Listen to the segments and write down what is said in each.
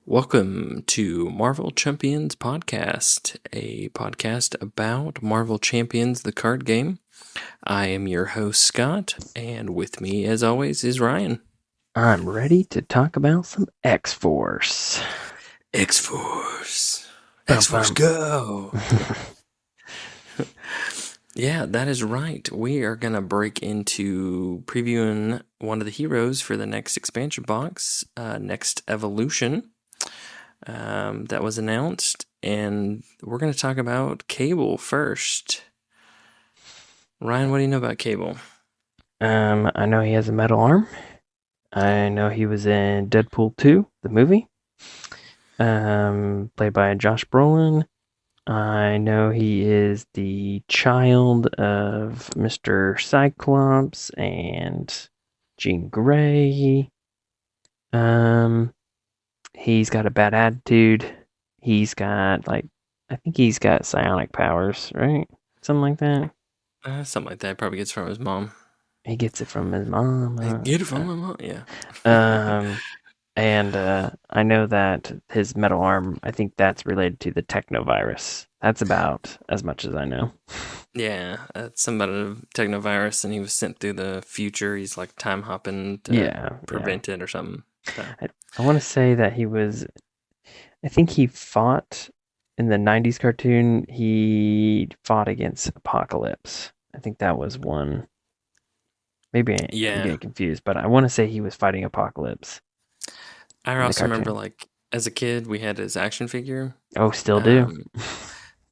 Welcome to Marvel Champions Podcast, a podcast about Marvel Champions, the card game. I am your host, Scott, and with me, as always, is Ryan. I'm ready to talk about some X-Force. X-Force. Bum, X-Force, bum. go! Yeah, that is right. We are going to break into previewing one of the heroes for the next expansion box, Next Evolution. That was announced, and we're going to talk about Cable first. Ryan, what do you know about Cable? I know he has a metal arm. I know he was in Deadpool 2, the movie, played by Josh Brolin. I know he is the child of Mr. Cyclops and Jean Grey. He's got a bad attitude. He's got, I think he's got psionic powers, right? Something like that. Something like that. Probably gets from his mom. He gets it from his mom. Get it from my mom, yeah. And I know that his metal arm, I think that's related to the technovirus. That's about as much as I know. Yeah, some about a technovirus, and he was sent through the future. He's like time hopping to prevent it or something. So. I want to say that I think he fought in the 90s cartoon, he fought against Apocalypse. I think that was one. Maybe I'm getting confused, but I want to say he was fighting Apocalypse. I also remember, like, as a kid, we had his action figure. Oh, still do.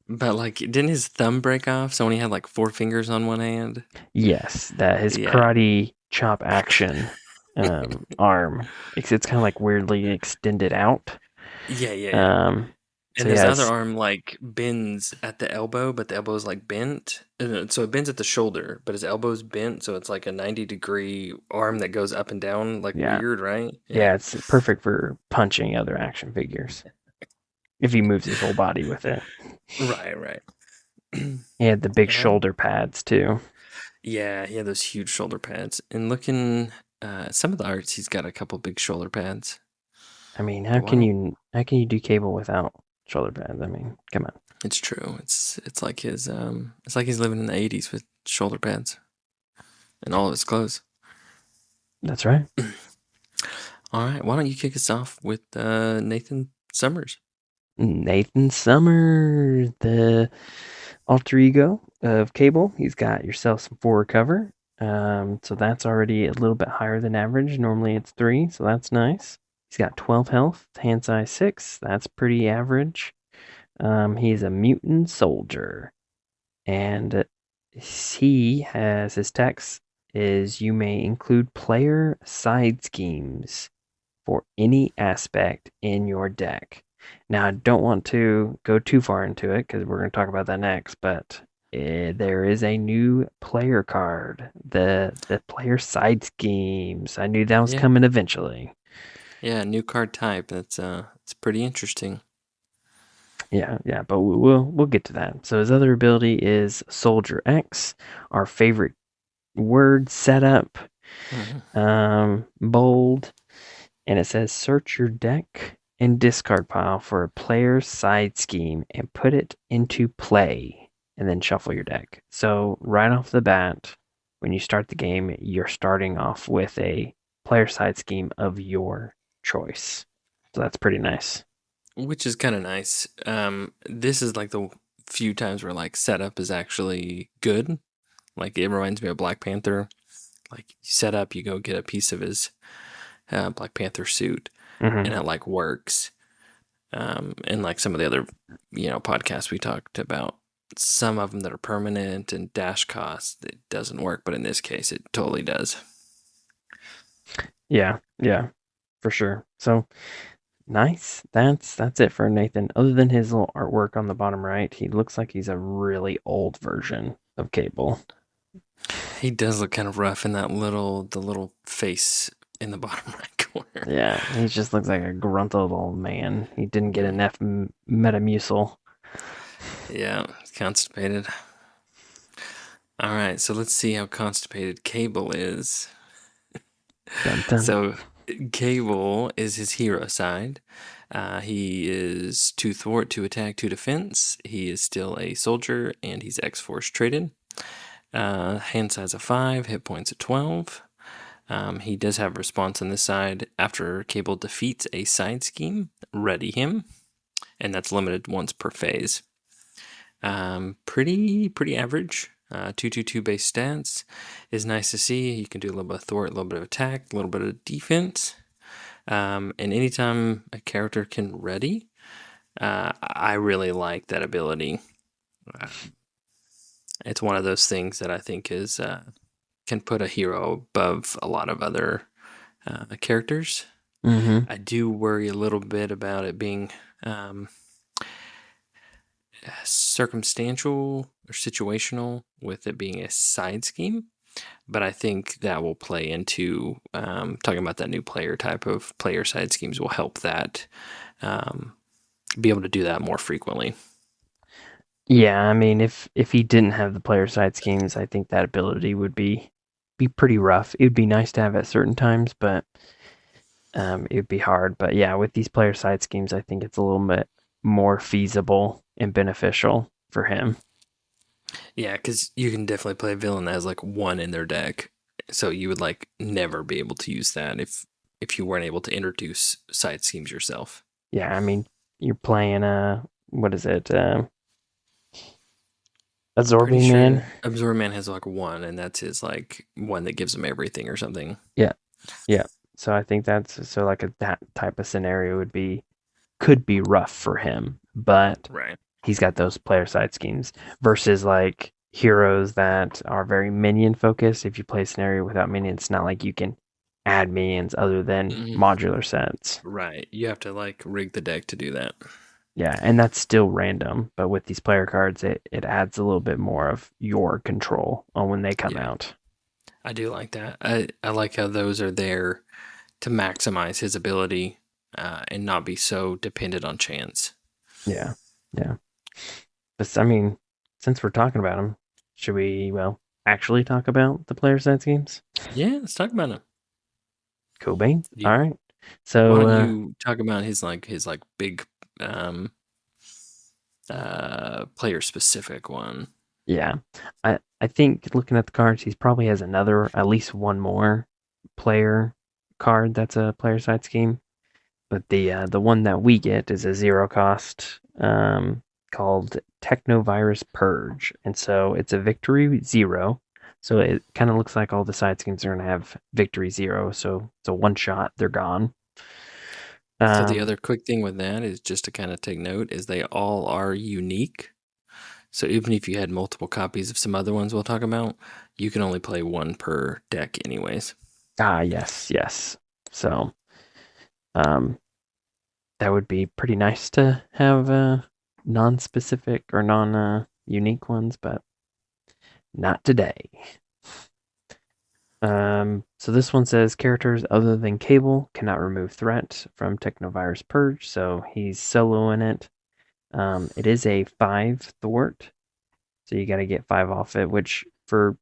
But, like, didn't his thumb break off? So when he had, like, 4 fingers on one hand? Yes, that his karate chop action arm. It's kind of like weirdly extended out. Yeah. And his other arm, like, bends at the elbow, but the elbow is, like, bent. So it bends at the shoulder, but his elbow's bent, so it's like a 90-degree arm that goes up and down, like, weird, right? Yeah, it's perfect for punching other action figures. If he moves his whole body with it. Right. He had the big shoulder pads, too. Yeah, he had those huge shoulder pads. And looking some of the arts, he's got a couple big shoulder pads. I mean, how can you do Cable without shoulder pads? I mean, come on. It's true. It's like his it's like he's living in the 80s with shoulder pads and all of his clothes. That's right. All right, why don't you kick us off with Nathan Summers? Nathan Summers, the alter ego of Cable. He's got yourself some 4 recover. So that's already a little bit higher than average. Normally it's 3, so that's nice. He's got 12 health, hand size 6. That's pretty average. He's a mutant soldier. And he has his text is you may include player side schemes for any aspect in your deck. Now, I don't want to go too far into it because we're going to talk about that next, but there is a new player card, the player side schemes. I knew that was coming eventually. Yeah, new card type. That's it's pretty interesting. Yeah, but we'll get to that. So his other ability is Soldier X, our favorite word setup. Bold, and it says search your deck and discard pile for a player's side scheme and put it into play, and then shuffle your deck. So right off the bat, when you start the game, you're starting off with a player side scheme of your choice. So that's pretty nice. Which is kind of nice. This is like the few times where like setup is actually good. Like it reminds me of Black Panther. Like you set up, you go get a piece of his Black Panther suit, and it like works. And like some of the other, podcasts we talked about, some of them that are permanent and dash cost, it doesn't work. But in this case, it totally does. Yeah, for sure. So nice. That's it for Nathan. Other than his little artwork on the bottom right, he looks like he's a really old version of Cable. He does look kind of rough in that the little face in the bottom right corner. Yeah, he just looks like a gruntled old man. He didn't get enough Metamucil. Yeah, constipated. All right, so let's see how constipated Cable is. Dun, dun. So Cable is his hero side. He is 2 thwart, 2 attack, 2 defense. He is still a soldier, and he's X-Force traded. Hand size of 5, hit points of 12. He does have response on this side. After Cable defeats a side scheme, ready him, and that's limited once per phase. Pretty average. 2/2/2 base stats is nice to see. You can do a little bit of thwart, a little bit of attack, a little bit of defense. And anytime a character can ready, I really like that ability. Uh, it's one of those things that I think is can put a hero above a lot of other characters. Mm-hmm. I do worry a little bit about it being circumstantial or situational with it being a side scheme, but I think that will play into talking about that new player type of player side schemes will help that be able to do that more frequently. Yeah, I mean, if he didn't have the player side schemes, I think that ability would be pretty rough. It would be nice to have at certain times, but it would be hard. But yeah, with these player side schemes, I think it's a little bit more feasible and beneficial for him. Yeah, because you can definitely play a villain that has like one in their deck, so you would like never be able to use that if you weren't able to introduce side schemes yourself. Yeah, I mean, you're playing what is it? Pretty Absorbing Man. sure Absorb Man has like one, and that's his like one that gives him everything or something. Yeah, yeah. So I think that's so like that type of scenario could be rough for him, but Right. he's got those player side schemes versus like heroes that are very minion focused. If you play a scenario without minions, it's not like you can add minions other than Mhm. modular sets. Right. You have to like rig the deck to do that. Yeah, and that's still random, but with these player cards, it adds a little bit more of your control on when they come Yeah, out. I do like that. I like how those are there to maximize his ability and not be so dependent on chance. Yeah, yeah. But I mean, since we're talking about them, should we, well, actually talk about the player side schemes? Yeah, let's talk about him. Cobain. You, All right. why So, don't you talk about his like big um player specific one? yeah, I think looking at the cards, he probably has another, at least one more player card that's a player side scheme. But the one that we get is a zero cost called Technovirus Purge, and so it's a victory zero. So it kind of looks like all the side schemes are gonna have victory zero. So it's a one shot, they're gone. So the Um, other quick thing with that is just to kind of take note is they all are unique. So even if you had multiple copies of some other ones we'll talk about, you can only play one per deck anyways. yes, yes. So um, that would be pretty nice to have non-specific or non-unique ones, but not today. So this one says characters other than Cable cannot remove threat from Technovirus Purge, so he's soloing it. It is a 5 thwart, so you got to get 5 off it, which for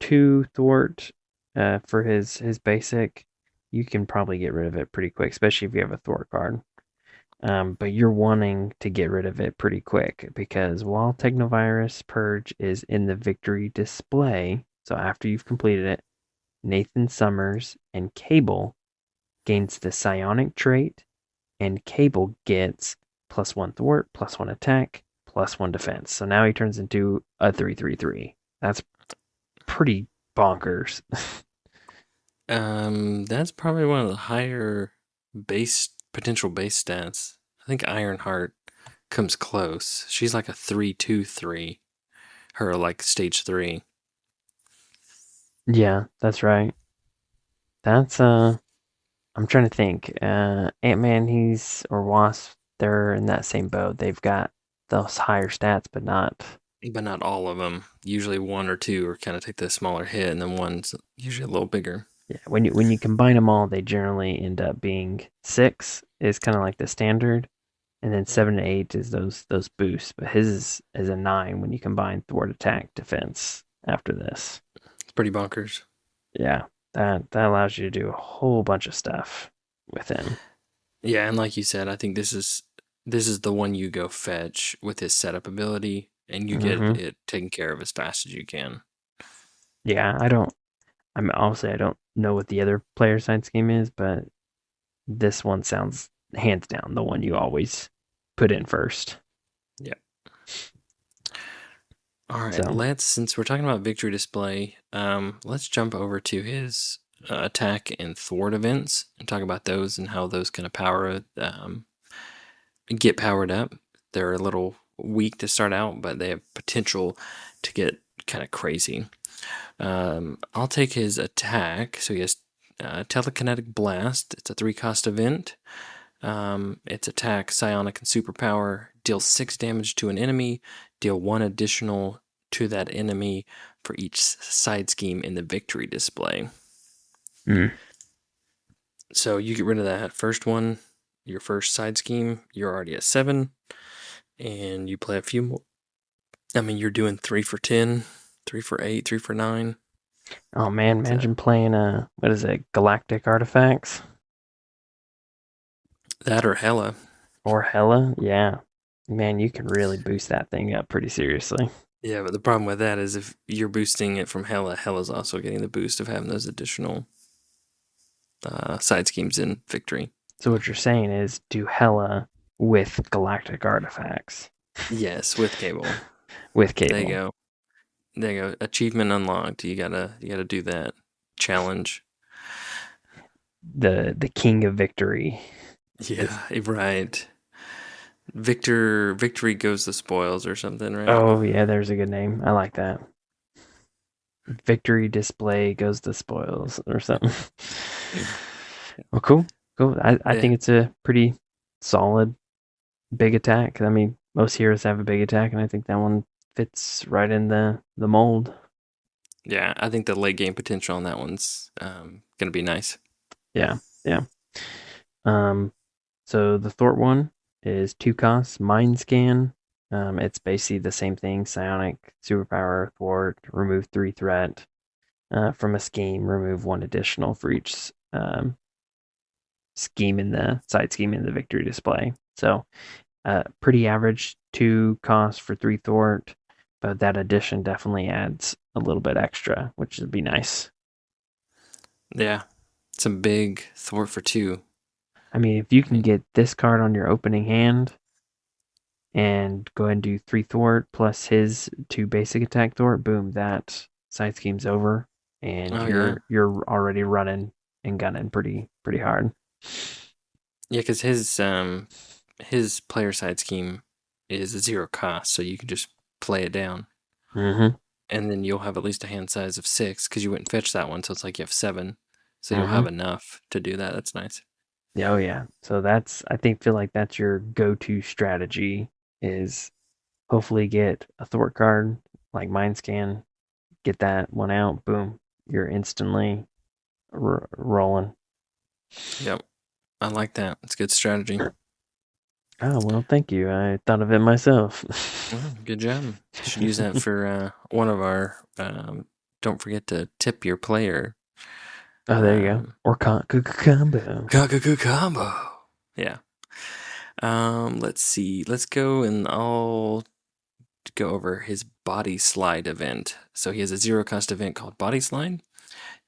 2 thwart for his basic, you can probably get rid of it pretty quick, especially if you have a thwart card. But you're wanting to get rid of it pretty quick because while Technovirus Purge is in the victory display, so after you've completed it, Nathan Summers and Cable gains the psionic trait, and Cable gets +1 thwart, +1 attack, +1 defense. So now he turns into a 3/3/3. That's pretty bonkers. That's probably one of the higher base potential base stats. I think Ironheart comes close. She's like a 3/2/3. Her like stage 3. Yeah, that's right. That's I'm trying to think. Ant-Man, he's or Wasp, they're in that same boat. They've got those higher stats, but not. But not all of them. Usually one or two are kind of take the smaller hit, and then one's usually a little bigger. Yeah, when you combine them all, they generally end up being 6 is kind of like the standard, and then 7 and 8 is those boosts. But his is a 9 when you combine thwart attack defense after this. It's pretty bonkers. Yeah. That allows you to do a whole bunch of stuff with him. Yeah, and like you said, I think this is the one you go fetch with his setup ability, and you get Hmm. it taken care of as fast as you can. Yeah, I don't. I'm obviously I don't know what the other player side scheme is, but this one sounds hands down the one you always put in first. Yeah. All right, So, since we're talking about victory display, let's jump over to his attack and thwart events and talk about those and how those kind of get powered up. They're a little weak to start out, but they have potential to get kind of crazy. I'll take his attack. So he has telekinetic blast. It's a 3-cost event. Its attack, psionic and superpower, deals 6 damage to an enemy. Deal 1 additional to that enemy for each side scheme in the victory display. mm. So you get rid of that first one, your first side scheme. You're already at 7, and you play a few more. I mean, you're doing 3 for 10, 3 for 8, 3 for 9. Oh man, So imagine playing what is it, galactic artifacts that or Hella. or Hella? Yeah, man, you can really boost that thing up pretty seriously. Yeah, but the problem with that is if you're boosting it from Hella, Hella's also getting the boost of having those additional side schemes in victory. So what you're saying is do Hella with galactic artifacts Yes, with cable. with There you cable. go. There you go. Achievement unlocked. You gotta do that challenge. The king of victory is. Yeah, right. Victory goes the spoils or something, right? Oh yeah, there's a good name. I like that. Victory display goes the spoils or something. Well, cool, cool. I Yeah, think it's a pretty solid big attack. I mean, most heroes have a big attack, and I think that one fits right in the mold. yeah. I think the late game potential on that one's gonna be nice. Yeah, yeah. Um, so the Thort one is 2 costs, Mind Scan. It's basically the same thing: Psionic, Superpower, Thwart, remove 3 threat. From a scheme, remove 1 additional for each scheme in the side scheme in the victory display. So pretty average 2 cost for 3 thwart, but that addition definitely adds a little bit extra, which would be nice. Yeah, some big thwart for 2. I mean, if you I can mean, get this card on your opening hand and go ahead and do 3 thwart plus his 2 basic attack thwart, boom, that side scheme's over, and oh yeah, you're already running and gunning pretty hard. yeah. Because his player side scheme is a 0 cost, so you can just play it down, Mm-hmm. and then you'll have at least a hand size of 6 because you wouldn't fetch that one, so it's like you have 7, so you'll Mm-hmm. have enough to do that. That's nice. Yeah, oh yeah. So that's I think feel like that's your go-to strategy is hopefully get a thwart card like Mind Scan, get that one out, boom, you're instantly rolling. Yep, I like that. It's good strategy. Oh well, thank you. I thought of it myself. Well, good job. Should use that for one of our. Don't forget to tip your player. Oh, there you go. Um, Or combo. combo. Yeah. Let's see. Let's go and I'll go over his body slide event. So he has a 0 cost event called Body Slide.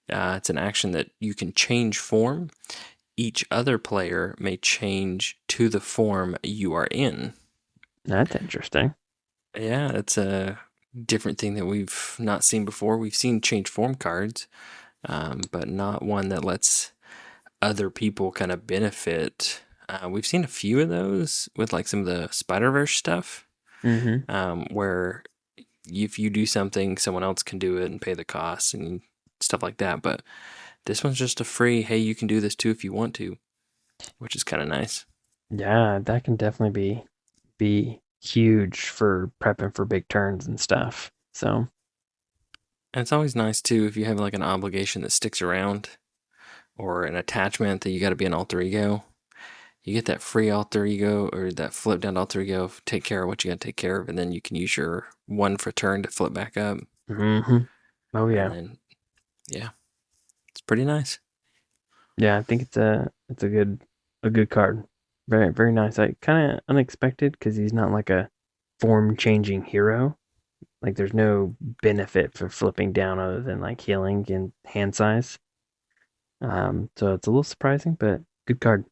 It's an action that you can change form. Each other player may change to the form you are in. That's interesting. Yeah, it's a different thing that we've not seen before. We've seen change form cards, but not one that lets other people kind of benefit. We've seen a few of those with like some of the Spider Verse stuff, Mm-hmm. where if you do something, someone else can do it and pay the costs and stuff like that. But this one's just a free, hey, you can do this too if you want to, which is kind of nice. Yeah, that can definitely be huge for prepping for big turns and stuff. So, And it's always nice too if you have like an obligation that sticks around or an attachment that you got to be an alter ego. You get that free alter ego or that flip down alter ego, take care of what you got to take care of, and then you can use your 1 for turn to flip back up. mm-hmm. Oh And yeah. then, yeah, it's pretty nice. Yeah, I think it's a good card. Very very nice. I kind of unexpected because he's not like a form changing hero. Like there's no benefit for flipping down other than like healing and hand size. So it's a little surprising, but good card.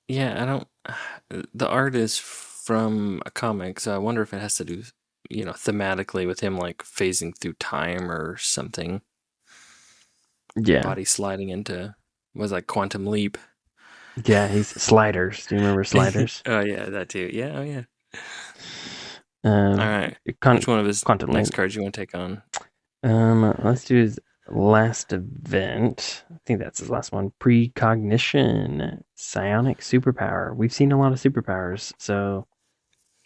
Yeah, I don't. The art is from a comic, so I wonder if it has to do, thematically with him like phasing through time or something. Yeah, Body sliding into was like quantum leap. yeah. He's sliders. Do you remember sliders? Oh yeah, that too. Yeah, oh yeah. All Um, right. Which con- one of his Quantum next Link. cards you want to take on? Let's do his last event. I think that's his last one. Precognition, psionic superpower. We've seen a lot of superpowers, so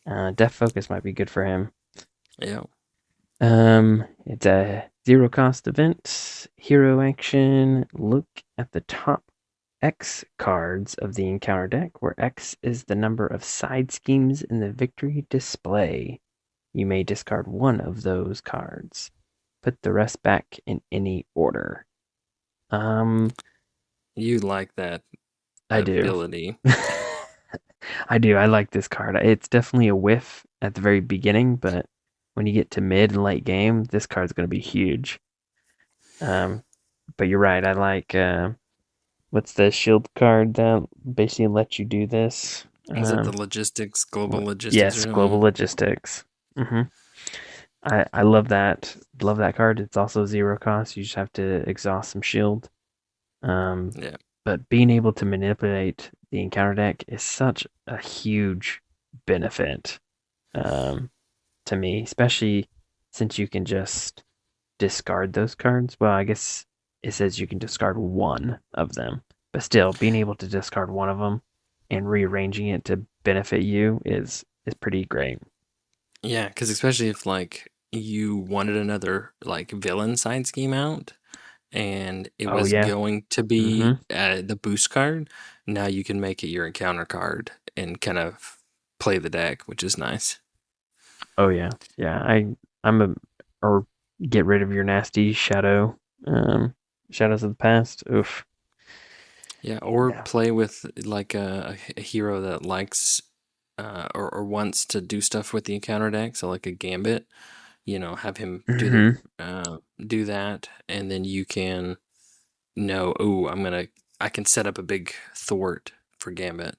Death Focus might be good for him. Yeah. It's a zero cost event. Hero action. Look at the top X cards of the encounter deck, where X is the number of side schemes in the victory display. You may discard one of those cards. Put the rest back in any order. Um, You like that I do. ability. I do. I like this card. It's definitely a whiff at the very beginning, but when you get to mid and late game, this card's going to be huge. Um, but you're right. I like what's the shield card that basically lets you do this? Is it the logistics, global logistics or Yes, global something? logistics. hmm I love that. Love that card. It's also zero cost. You just have to exhaust some shield. Um, Yeah. but being able to manipulate the encounter deck is such a huge benefit um, to me, especially since you can just discard those cards. Well, I guess it says you can discard one of them, but still, being able to discard one of them and rearranging it to benefit you is pretty great. Yeah, because especially if like you wanted another like villain side scheme out and it Oh was yeah. going to be Mm-hmm. the boost card, now you can make it your encounter card and kind of play the deck, which is nice. Oh yeah. Yeah. I'm a or get rid of your nasty shadow. Shadows of the past. Oof. Yeah, or Yeah. play with like a hero that likes or wants to do stuff with the encounter deck, so like a Gambit, have him Mm-hmm. do that, and then you can know, oh, I can set up a big thwart for Gambit.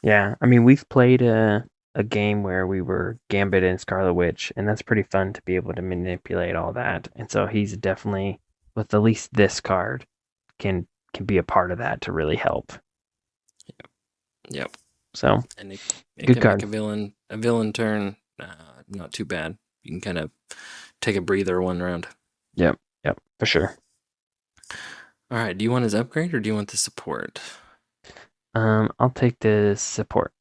Yeah. I mean, we've played a game where we were Gambit and Scarlet Witch, and that's pretty fun to be able to manipulate all that. And so he's definitely, with at least this card, can be a part of that to really help. Yep, So and it good can make card. a villain turn not too bad. You can kind of take a breather one round. Yep. Yep. For sure. All right, do you want his upgrade or do you want the support? I'll take the support.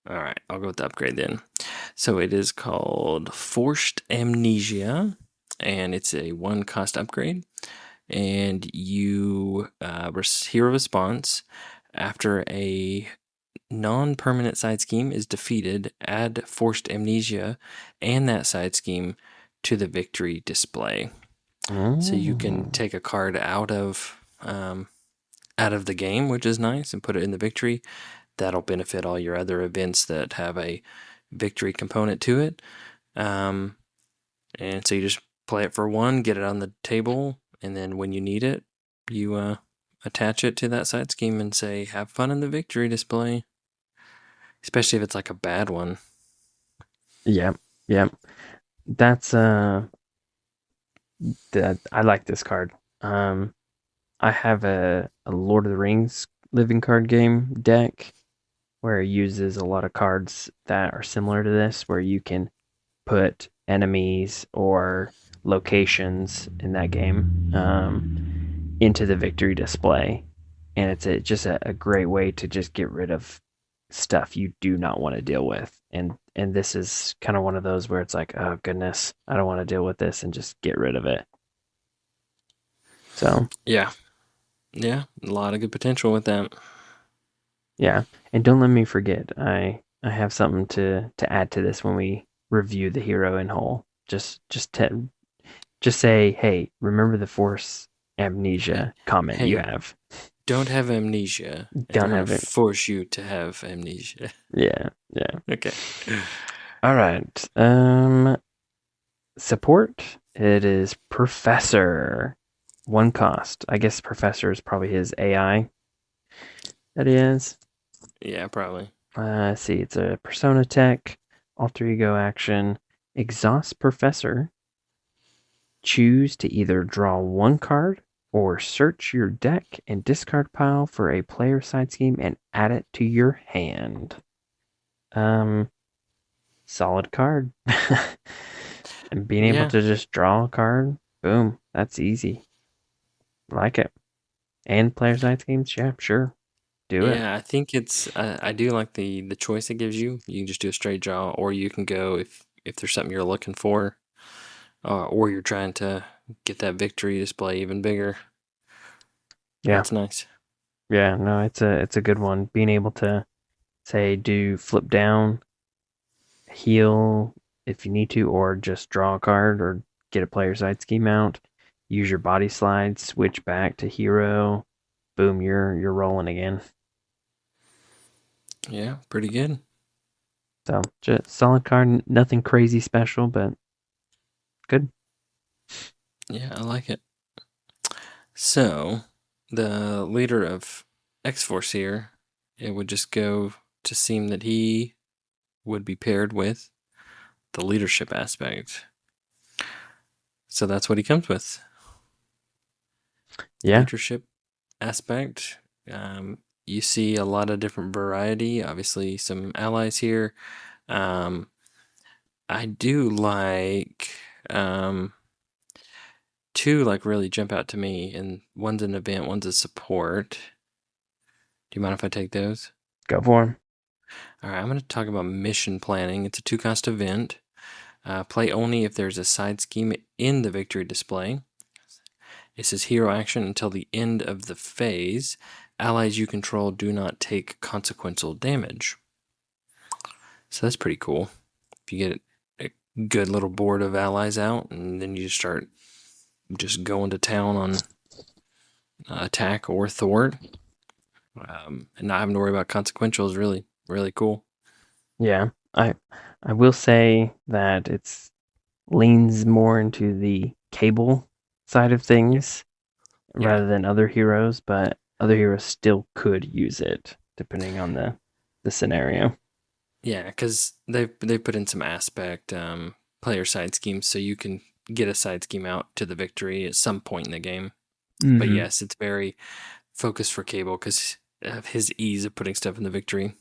All right, I'll go with the upgrade then. So it is called Forced Amnesia, and it's a one cost upgrade. And you hear a response after a non permanent side scheme is defeated, add Forced Amnesia and that side scheme to the victory display. So you can Mm. take a card out of the game, which is nice, and put it in the victory. That'll benefit all your other events that have a victory component to it. Um, and so you just play it for one, get it on the table, and then when you need it, you attach it to that side scheme and say, have fun in the victory display. Especially if it's like a bad one. Yep. Yep. That's that I like this card. Um, I have a Lord of the Rings living card game deck where it uses a lot of cards that are similar to this, where you can put enemies or locations in that game into the victory display, and it's just a great way to just get rid of stuff you do not want to deal with. And this is kind of one of those where it's like, oh goodness, I don't want to deal with this, and just get rid of it. So Yeah. Yeah. A lot of good potential with that. yeah, and don't let me forget, I have something to add to this when we review the hero in whole. Just say, hey, remember the Force amnesia comment you Hey, have. don't have amnesia, and I'm Don't gonna have it. force you to have amnesia. Yeah, yeah. Okay. All right. Support. It is Professor. One cost. I guess Professor is probably his AI that he is. Yeah, probably. See, it's a persona tech, alter ego action, exhaust Professor. Choose to either draw one card or search your deck and discard pile for a player side scheme and add it to your hand. Um, Solid card. And being able Yeah, to just draw a card, boom, that's easy. Like it. And player side schemes, yeah, sure. Do it. yeah. I think it's. I do like the choice it gives you. You can just do a straight draw, or you can go if there's something you're looking for, or you're trying to get that victory display even bigger. Yeah. That's nice. Yeah, no, it's a good one. Being able to say do flip down, heal if you need to, or just draw a card or get a player side scheme out. Use your body slide, switch back to hero. Boom, you're rolling again. Yeah, pretty good. So just solid card, nothing crazy special, but good. Yeah, I like it. So, the leader of X Force here, it would just go to seem that he would be paired with the leadership aspect. So that's what he comes with. Yeah, Leadership aspect. You see a lot of different variety. Obviously, some allies here. Um, I do like two like really jump out to me, and one's an event, one's a support. Do you mind if I take those? go for him. All right, I'm going to talk about mission planning. It's a two-cost event. Play only if there's a side scheme in the victory display. It says hero action until the end of the phase. Allies you control do not take consequential damage. So that's pretty cool. If you get a good little board of allies out, and then you start just going to town on attack or thwart, and not having to worry about consequential is really, really cool. Yeah, I will say that it's leans more into the cable side of Yeah. things Yeah. rather than other heroes, but other heroes still could use it depending on the scenario. Yeah, because they put in some aspect player side schemes, so you can get a side scheme out to the victory at some point in the game. But Mm-hmm. yes, it's very focused for Cable because of his ease of putting stuff in the victory.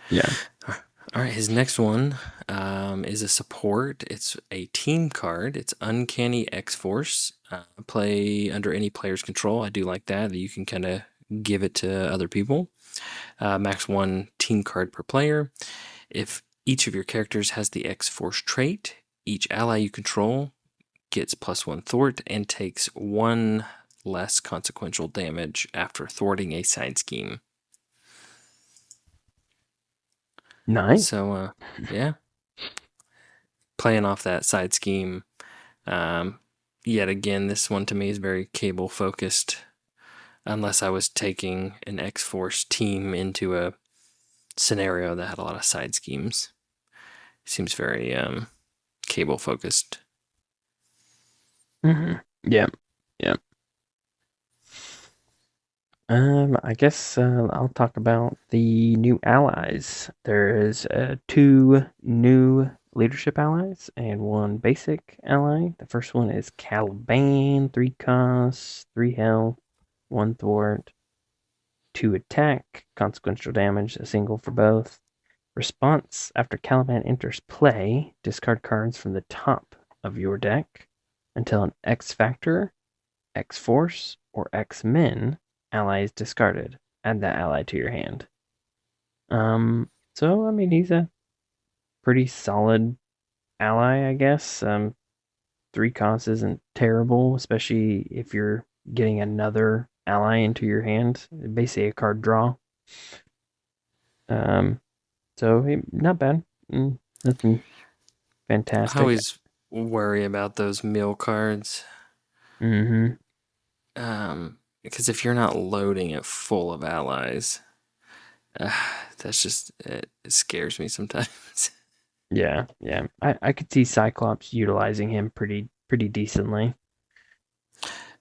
Yeah. All right, his next one is a support. It's a team card. It's Uncanny X Force. Play under any player's control. I do like that. You can kind of give it to other people. Max one team card per player. If each of your characters has the X Force trait, each ally you control gets +1 thwart and takes one less consequential damage after thwarting a side scheme. Nice. So, yeah, playing off that side scheme. Um, Yet again, this one to me is very Cable focused. Unless I was taking an X Force team into a scenario that had a lot of side schemes, seems very Cable focused. Mm-hmm. Yeah. Yeah. I guess I'll talk about the new allies. There is two new leadership allies and one basic ally. The first one is Caliban, 3 costs, 3 health, 1 thwart, 2 attack, consequential damage, a single for both. Response: after Caliban enters play, discard cards from the top of your deck until an X Factor, X Force, or X Men ally is discarded. Add that ally to your hand. So I mean he's a pretty solid ally, I guess. 3 costs isn't terrible, especially if you're getting another ally into your hand. Basically a card draw. Um, so not bad. Nothing I fantastic. always worry about those mill cards. Mm-hmm. Because if you're not loading it full of allies, uh, that's just it scares me sometimes. Yeah, yeah. I could see Cyclops utilizing him pretty decently.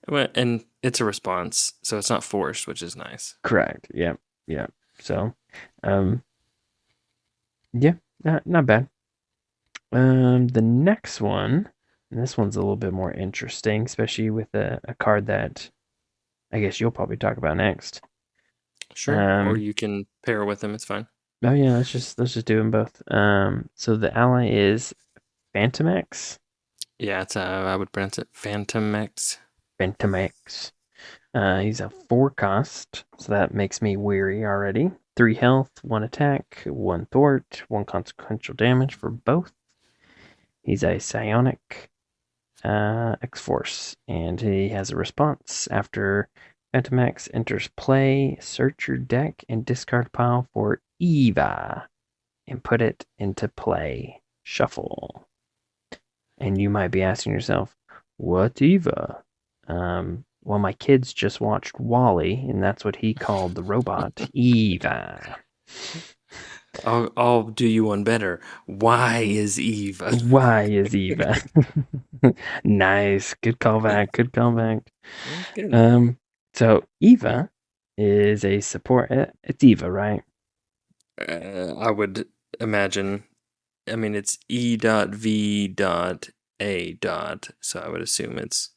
Well, and it's a response, so it's not forced, which is nice. Correct. Yeah, yeah. So, um, yeah, not bad. The next one, and this one's a little bit more interesting, especially with a card that I guess you'll probably talk about next. Sure. Or Um, you can pair with them, it's fine. oh yeah, let's just do them both. So the ally is Phantomex. Yeah, it's I would pronounce it Phantom X. Phantomex. He's a 4 cost, so that makes me weary already. 3 health, 1 attack, 1 thwart, 1 consequential damage for both. He's a psionic X-Force, and he has a response. After Phantomex enters play, search your deck and discard pile for Eva and put it into play. Shuffle. And you might be asking yourself, what Eva? Well, my kids just watched Wally, and that's what he called the robot, Eva. I'll do you one better. Why is Eva? Why is Eva? Nice. Good callback. Good callback. That's good. Um, so Eva is a support. It's Eva, right? I would imagine. I mean, it's E dot V dot A dot, so I would assume it's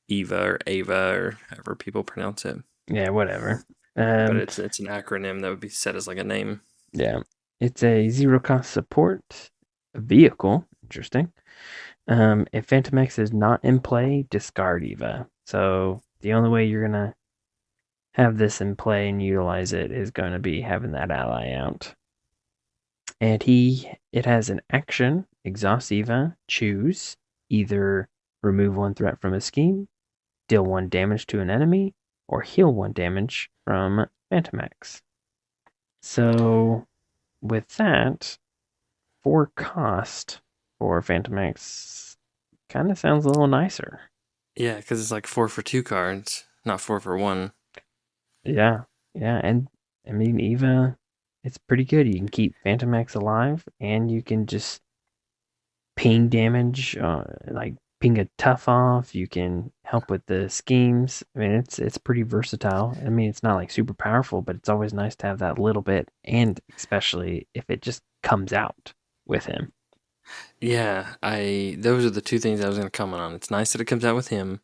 Eva or Ava or however people pronounce it. Yeah, whatever. But Um, it's an acronym that would be set as like a name. yeah, it's a 0 cost support vehicle. Interesting. If Phantomex is not in play, discard Eva. So the only way you're gonna have this in play and utilize it is going to be having that ally out. And it has an action, exhaust Eva, choose either remove 1 threat from a scheme, deal 1 damage to an enemy, or heal 1 damage from Phantomex. So with that, 4 cost for Phantomex kind of sounds a little nicer. Yeah, because it's like 4 for 2 cards, not 4 for 1. Yeah, yeah, and I mean Eva, it's pretty good. You can keep Phantomex alive, and you can just ping damage, like ping a tough off. You can help with the schemes. I mean, it's pretty versatile. I mean, it's not like super powerful, but it's always nice to have that little bit, and especially if it just comes out with him. Yeah, I those are the two things I was going to comment on. It's nice that it comes out with him,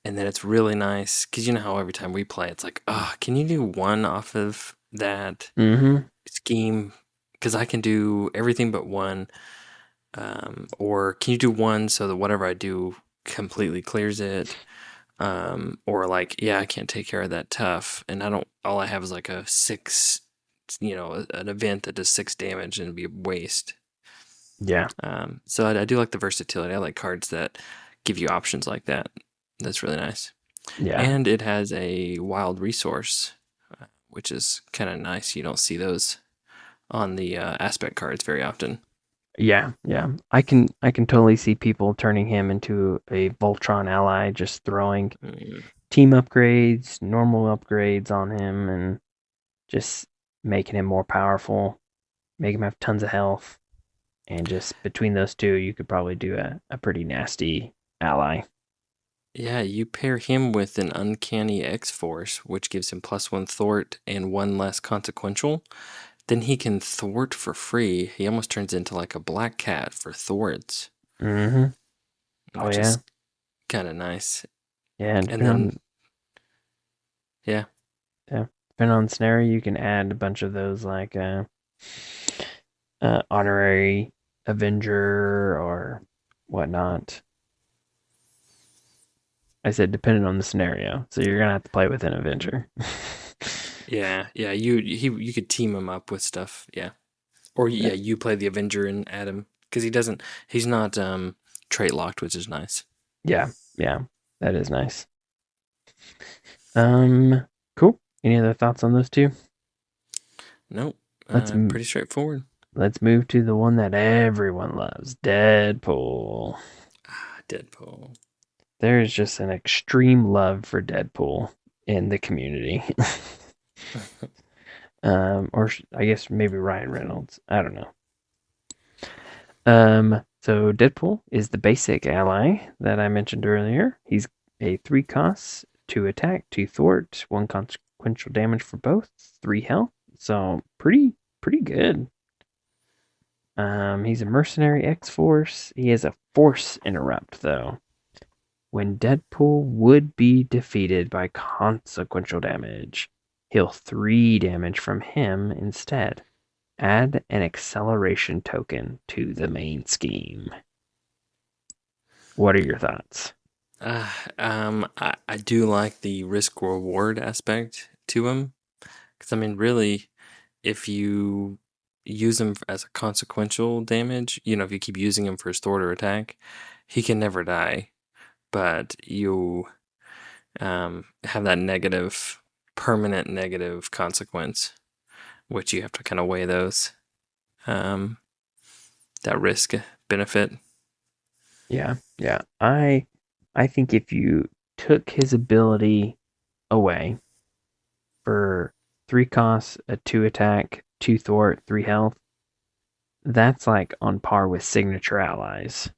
and then it's really nice because you know how every time we play, it's like, oh, can you do one off of that Mm-hmm. scheme? Because I can do everything but one. Or can you do one so that whatever I do completely clears it? Or like, yeah, I can't take care of that tough, and I don't. All I have is like a 6, an event that does 6 damage, and it'd be a waste. Yeah, So I do like the versatility. I like cards that give you options like that. That's really nice. yeah, And it has a wild resource, which is kind of nice. You don't see those on the aspect cards very often. yeah, yeah. I can totally see people turning him into a Voltron ally, just throwing Mm, team upgrades, normal upgrades on him, and just making him more powerful, make him have tons of health, and just between those two, you could probably do a pretty nasty ally. Yeah, you pair him with an uncanny X Force, which gives him +1 thwart and 1 less consequential. Then he can thwart for free. He almost turns into like a black cat for thwarts, Mm-hmm. Oh which yeah, is kind of nice. yeah. And And depending then, on yeah, yeah, depending on scenario, you can add a bunch of those like honorary Avenger or whatnot. I said depending on the scenario, so you're gonna have to play with an Avenger. yeah. You could team him up with stuff. Yeah, or yeah, you play the Avenger and add him because he's not trait locked, which is nice. Yeah, yeah, that is nice. Um, cool. Any other thoughts on those two? Nope, Let's pretty straightforward. let's move to the one that everyone loves, Deadpool. Ah, Deadpool. there's just an extreme love for Deadpool in the community. Or I guess maybe Ryan Reynolds. I don't know. So Deadpool is the basic ally that I mentioned earlier. He's a 3 cost, 2 attack, 2 thwart, 1 consequential damage for both, 3 health. So pretty good. He's a mercenary X-Force. He has a force interrupt though. When Deadpool would be defeated by consequential damage, heal 3 damage from him instead. Add an acceleration token to the main scheme. What are your thoughts? I do like the risk reward aspect to him. Because, I mean, really, if you use him as a consequential damage, if you keep using him for his thwart or attack, he can never die. But you have that permanent negative consequence, which you have to kind of weigh those, um, that risk benefit. Yeah. I think if you took his ability away for 3 costs, a 2 attack, 2 thwart, 3 health, that's like on par with signature allies.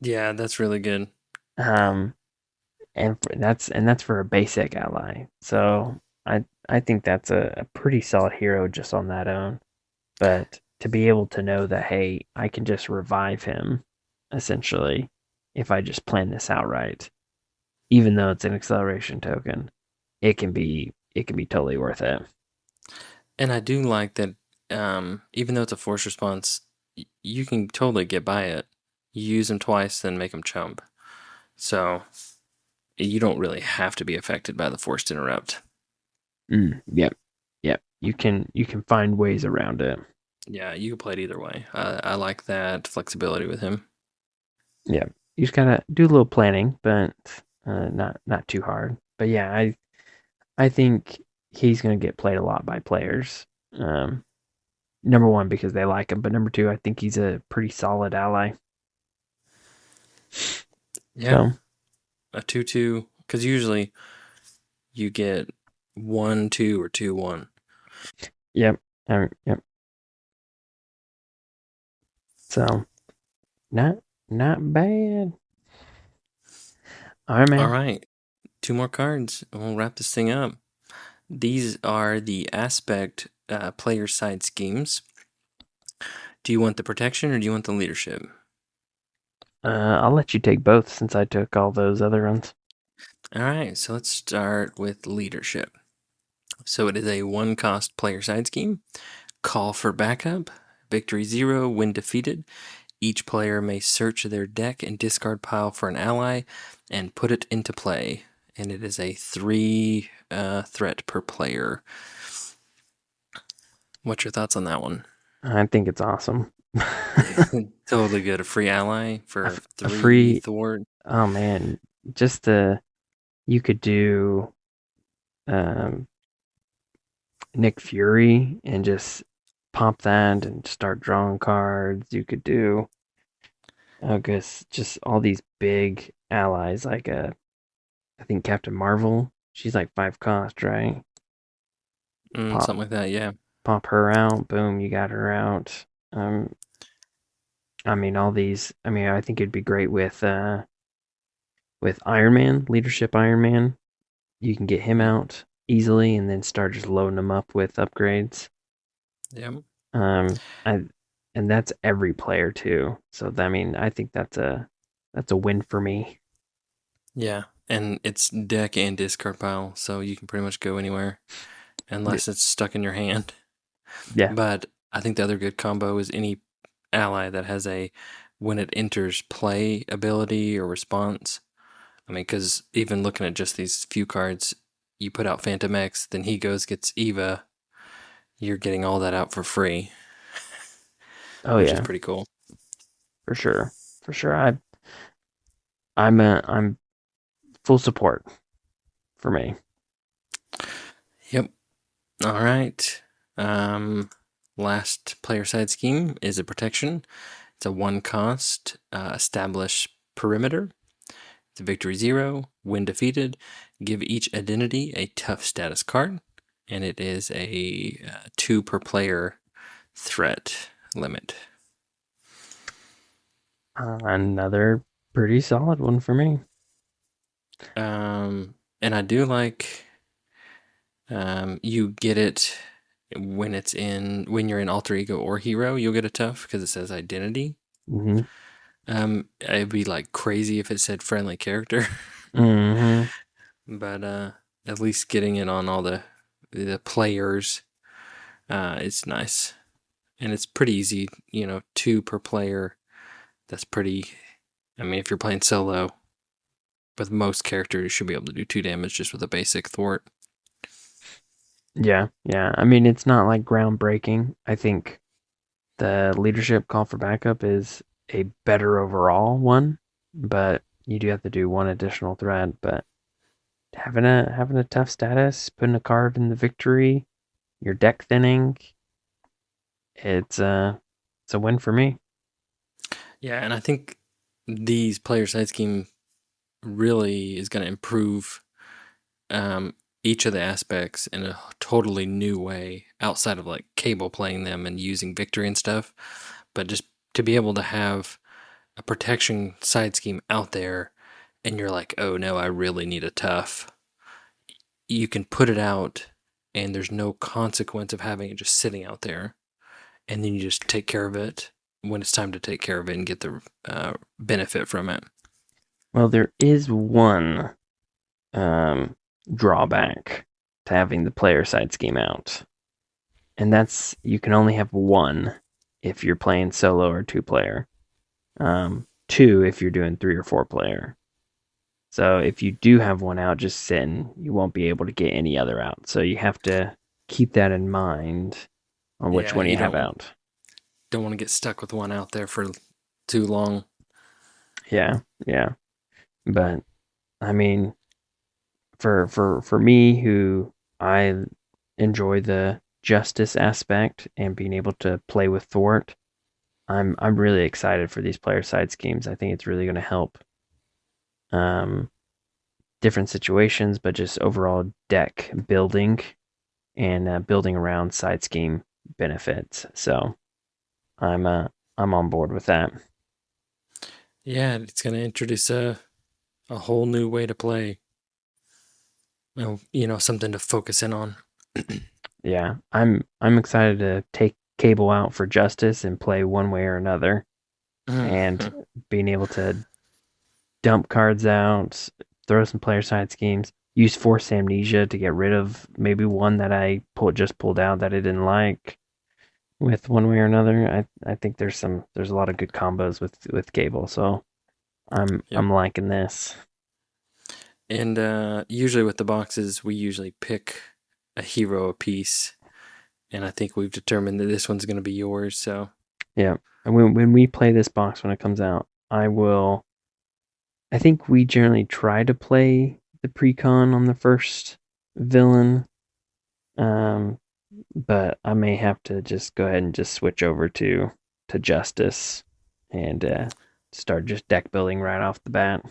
Yeah, that's really good. Um, and that's for a basic ally. So I think that's a pretty solid hero just on that own. But to be able to know that hey, I can just revive him, essentially, if I just plan this out right, even though it's an acceleration token, it can be totally worth it. And I do like that, even though it's a force response, you can totally get by it. You use them twice, then make them chump. So you don't really have to be affected by the forced interrupt. Yep. You can find ways around it. Yeah, you can play it either way. I like that flexibility with him. Yeah, you just gotta do a little planning, but not too hard. But yeah, I think he's gonna get played a lot by players. Number one because they like him, but number two, I think he's a pretty solid ally. Yeah, So a 2/2, because usually you get 1/2 or 2/1. yep, yep. So not not bad. All right, All man. right, 2 more cards, and we'll wrap this thing up. These are the aspect player side schemes. Do you want the protection or do you want the leadership? I'll let you take both since I took all those other ones. All right, so let's start with leadership. So it is a 1 cost player side scheme. Call for backup. Victory 0 when defeated. Each player may search their deck and discard pile for an ally and put it into play. And it is a 3 threat per player. What's your thoughts on that one? I think it's awesome. Totally good. A free ally for A 3 free. thwart. Oh man, just you could do um, Nick Fury and just pop that and start drawing cards. You could do, I guess, just all these big allies like I think Captain Marvel. She's like 5 cost, right? Pop Something like that, yeah. pop her out. Boom, you got her out. Um, I mean all these. I mean, I think it'd be great with Iron Man, leadership Iron Man. You can get him Yep. out easily and then start just loading him up with upgrades. Yep. Um, I and that's every player too. So I mean, I think that's a win for me. Yeah. And it's deck and discard pile, so you can pretty much go anywhere unless it's stuck in your hand. Yeah. But I think the other good combo is any ally that has a when it enters play ability or response. I mean, because even looking at just these few cards, you put out Phantom X, then he goes, gets Eva. You're getting all that out for free, Oh which is yeah, pretty cool. for sure. For sure. I'm full support for me. Yep. All right. Um, Last player side scheme is a protection. It's a 1 cost establish perimeter. The victory 0, when defeated, give each identity a tough status card, and it is a 2 per player threat limit. Another pretty solid one for me. And I do like you get it when you're in alter ego or hero, you'll get a tough because it says identity. Mm-hmm. It'd be like crazy if it said friendly character, Mm-hmm. but at least getting it on all the players, it's nice, and it's pretty easy. 2 per player. That's pretty. I mean, if you're playing solo, with most characters, you should be able to do 2 damage just with a basic thwart. Yeah, yeah. I mean, it's not like groundbreaking. I think the leadership call for backup is a better overall one, but you do have to do one additional threat. But having a tough status, putting a card in the victory, your deck thinning, it's a win for me. Yeah, and I think these player side scheme really is going to improve each of the aspects in a totally new way outside of like Cable playing them and using victory and stuff. But just to be able to have a protection side scheme out there and you're like, oh no, I really need a tough. You can put it out and there's no consequence of having it just sitting out there. And then you just take care of it when it's time to take care of it and get the benefit from it. Well, there is one um, drawback to having the player side scheme out, and that's you can only have one if you're playing solo or two player. Two if you're doing 3 or 4 player. So if you do have one out just sitting, you won't be able to get any other out. So you have to keep that in mind on which Yeah, one you you have don't out. don't want to get stuck with one out there for too long. Yeah, yeah. But I mean, for me, who I enjoy the justice aspect and being able to play with thwart, I'm really excited for these player side schemes. I think it's really going to help um, different situations, but just overall deck building and building around side scheme benefits. So I'm uh, I'm on board with that. Yeah, it's going to introduce a whole new way to play. Something to focus in on. Yeah, I'm excited to take Cable out for justice and play one way or another, and Mhm. being able to dump cards out, throw some player side schemes, use forced amnesia to get rid of maybe one that I pulled out that I didn't like with one way or another. I think there's a lot of good combos with Cable, so Yep. I'm liking this. And usually with the boxes, we usually pick a hero a piece, and I think we've determined that this one's going to be yours. So Yeah. And when we play this box when it comes out, I think we generally try to play the precon on the first villain. Um, but I may have to just go ahead and just switch over to Justice and start just deck building right off the bat.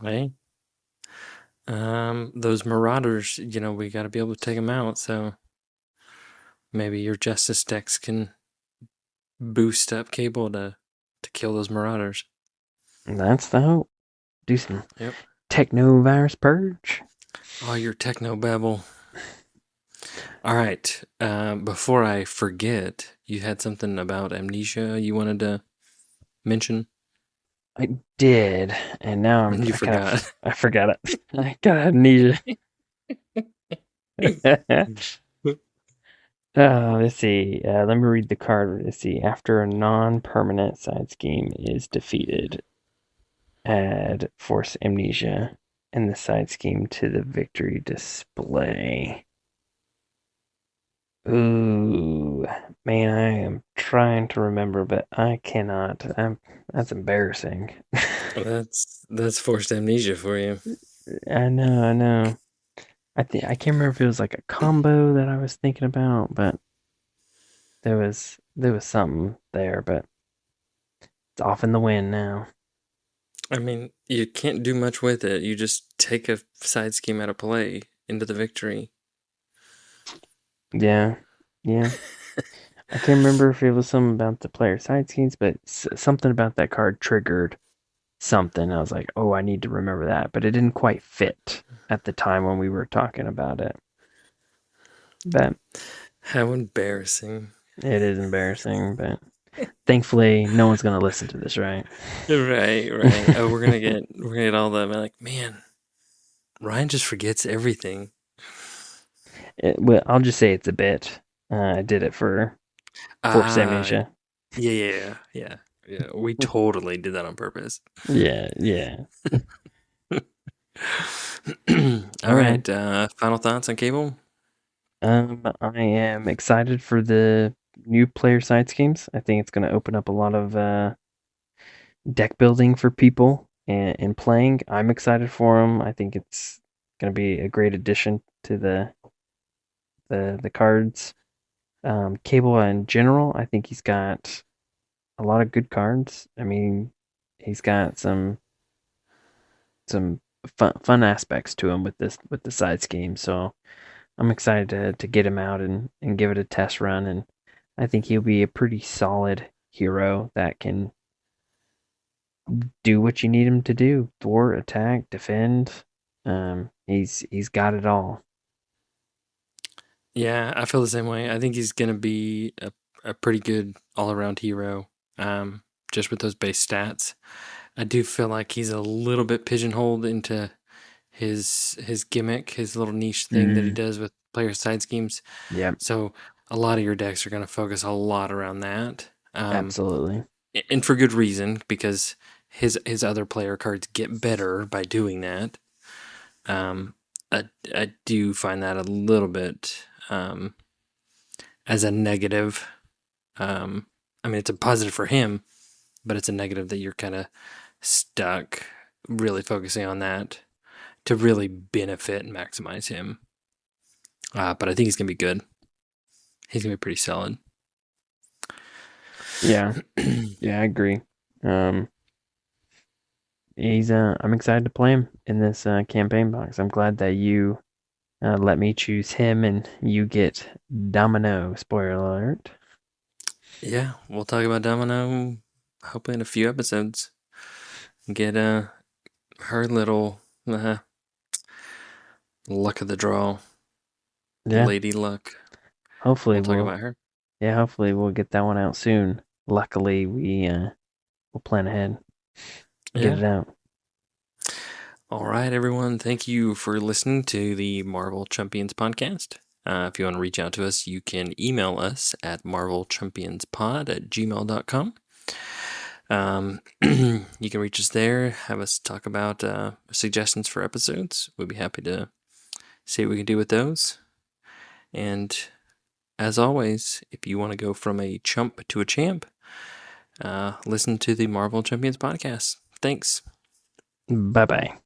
hey, those Marauders, we got to be able to take them out. So maybe your Justice decks can boost up Cable to kill those Marauders. And that's the hope. Do some Yep. techno virus purge. All your techno babble. All right. Before I forget, you had something about amnesia you wanted to mention. I did, and now You forgot. I forgot it. I got amnesia. Let's see. Let me read the card. Let's see. After a non-permanent side scheme is defeated, add force amnesia and the side scheme to the victory display. Ooh, man, I am trying to remember, but I cannot. That's embarrassing. That's forced amnesia for you. I know, I know. I can't remember if it was like a combo that I was thinking about, but there was something there, but it's off in the wind now. I mean, you can't do much with it. You just take a side scheme out of play into the victory. Yeah, yeah. I can't remember if it was something about the player side schemes, but something about that card triggered something. I was like, oh, I need to remember that, but it didn't quite fit at the time when we were talking about it. But How embarrassing. it is embarrassing, but thankfully, no one's gonna listen to this, right? Right, right. Oh, we're gonna get all that. Like, man, Ryan just forgets everything. Well, I'll just say it's a bit. I did it for Force Ah, Amnesia. yeah, yeah, yeah, yeah. We totally did that on purpose. Yeah, yeah. All All right. right. Final thoughts on Cable? I am excited for the new player side schemes. I think it's going to open up a lot of deck building for people and playing. I'm excited for them. I think it's going to be a great addition to the cards. Cable in general, I think he's got a lot of good cards. I mean, he's got some fun aspects to him with the side scheme. So I'm excited to get him out and give it a test run, and I think he'll be a pretty solid hero that can do what you need him to do: thwart, attack, defend. He's got it all. Yeah, I feel the same way. I think he's gonna be a pretty good all around hero. Just with those base stats. I do feel like he's a little bit pigeonholed into his gimmick, his little niche thing that he Mm, does with player side schemes. yep, So a lot of your decks are going to focus a lot around that, absolutely. and for good reason because his other player cards get better by doing that. Um, I do find that a little bit as a negative. Um, I mean, it's a positive for him, but it's a negative that you're kind of stuck really focusing on that to really benefit and maximize him. But I think he's gonna be good. He's gonna be pretty solid. Yeah, yeah, I agree. Um, he's I'm excited to play him in this campaign box. I'm glad that you let me choose him and you get Domino. Spoiler alert. Yeah, we'll talk about Domino hopefully in a few episodes. Get her little luck of the draw, Yeah, Lady Luck. hopefully We'll talk we'll about her. yeah, hopefully we'll get that one out soon. Luckily, we'll plan ahead, get Yeah. it out. All right, everyone. Thank you for listening to the Marvel Champions podcast. If you want to reach out to us, you can email us at marvelchampionspod@gmail.com. You can reach us there, have us talk about suggestions for episodes. We'd be happy to see what we can do with those. And as always, if you want to go from a chump to a champ, listen to the Marvel Champions podcast. Thanks. Bye bye.